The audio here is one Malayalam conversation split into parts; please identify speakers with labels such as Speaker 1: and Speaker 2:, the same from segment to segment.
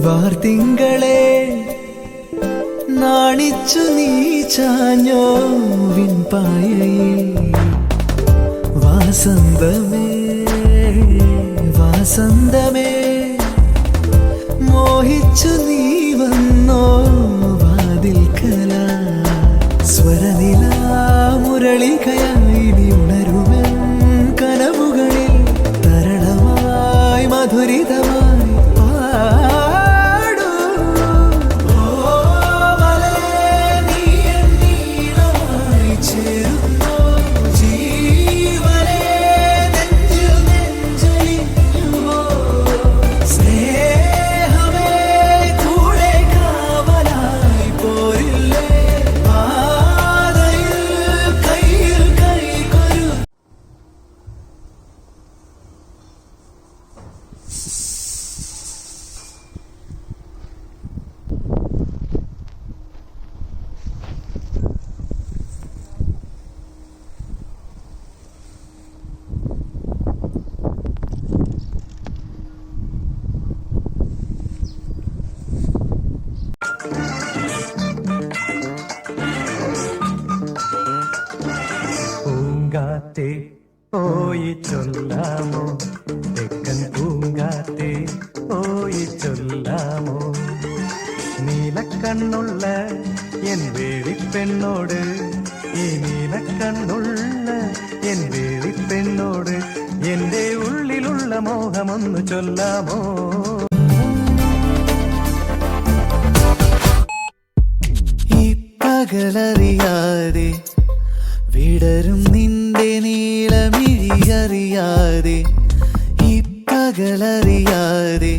Speaker 1: വാർത്തിങ്കളെ നാണിച്ചു നീ ചാഞ്ഞോ വിൺപായയിൽ വാസന്തമേ വാസന്തമേ മോഹിച്ചു നീ വന്നോ വാതിൽക്കല സ്വരനിലാ മുരളികയായി നീ ഉണരുമെൻ കനവുകളിൽ തരളമായി മധുരിതമായി
Speaker 2: പൂങ്കാറ്റേ പോയി ചൊല്ലാമോ തെക്കൻ പൂങ്കാറ്റേ പോയി ചൊല്ലാമോ നീലക്കണ്ണുള്ള എൻ വേളിപ്പെണ്ണോട് ഈ നീലക്കണ്ണുള്ള എൻ വേളിപ്പെണ്ണോട് എന്റെ ഉള്ളിലുള്ള മോഹമൊന്നു ചൊല്ലാമോ
Speaker 1: ഈ പകലറിയാതെ വിടരും നിന്റെ നീളമിഴിയറിയാതെ ഈ പകലറിയാതെ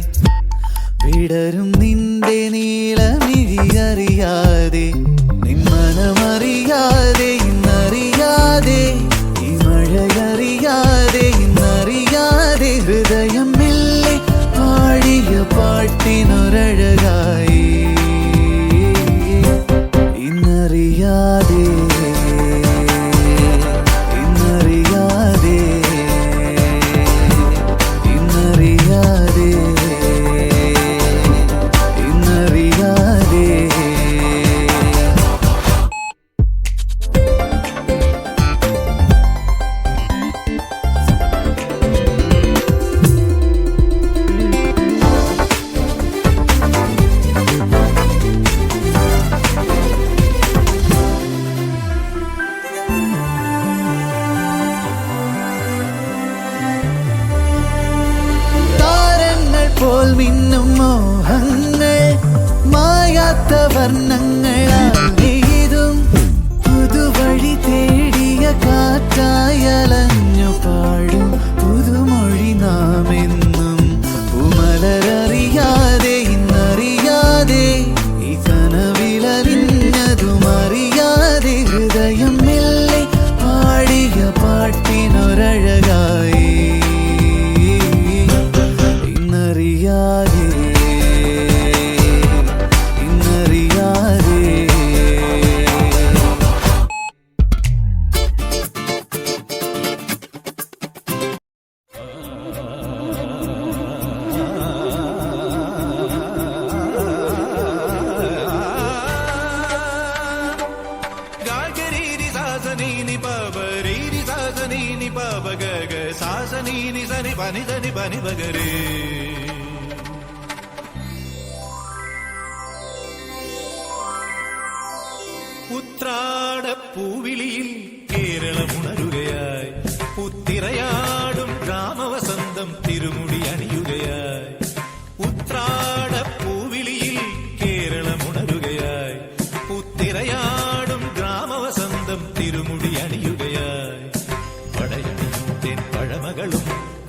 Speaker 1: വിടരും നിന്റെ നീളമിഴിയറിയാതെ നിന്മനമറിയാതെ ഇന്നറിയാതെ ഈ മഴയറിയാതെ ഇന്നറിയാതെ ഹൃദയം മെല്ലെ പാടിയ പാട്ടിനൊരഴകായി ഇന്നറിയാതെ പോൽ മിന്നും മോഹങ്ങൾ മായാത്ത വർണ്ണങ്ങളാലും പുതുവഴി തേടിയ കാറ്റായലഞ്ഞു പാടും പുതുമൊഴി നാമെന്നും പൂമലരറിയാതെ ഇന്നറിയാതെ ഈ കനവിലറിഞ്ഞതുമറിയാതെ ഹൃദയം മെല്ലെ പാടിയ പാട്ടിനൊരഴകായി
Speaker 3: ഉത്രാടപ്പൂവിളിയിൽ കേരളമുണരുകയായി പുത്തിറയാടും ഗ്രാമവസന്തം തിരുമുടി അണിയുകയായി ഉത്രാടപ്പൂവിളിയിൽ കേരളമുണരുകയായി പുത്തിറയാടും ഗ്രാമവസന്തം തിരുമുടി അണിയുകയായി പടയണിയും തെൻ പഴമകളും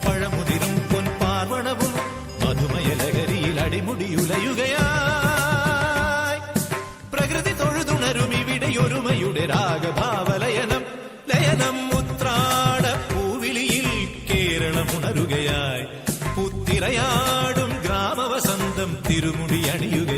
Speaker 3: പഴമുതിരും പൊൻപാർവണവും മധുമയലകരിയിൽ അടിമുടിയുലയുകയായി പ്രകൃതി തൊഴുതുണരും ഇവിടെയൊരുമയുടെ രാഗഭാവലയനം ലയനം ഉത്രാടപ്പൂവിളിയിൽ കേരളമുണരുകയായി പുത്തിറയാടും ഗ്രാമവസന്തം തിരുമുടി അണിയുക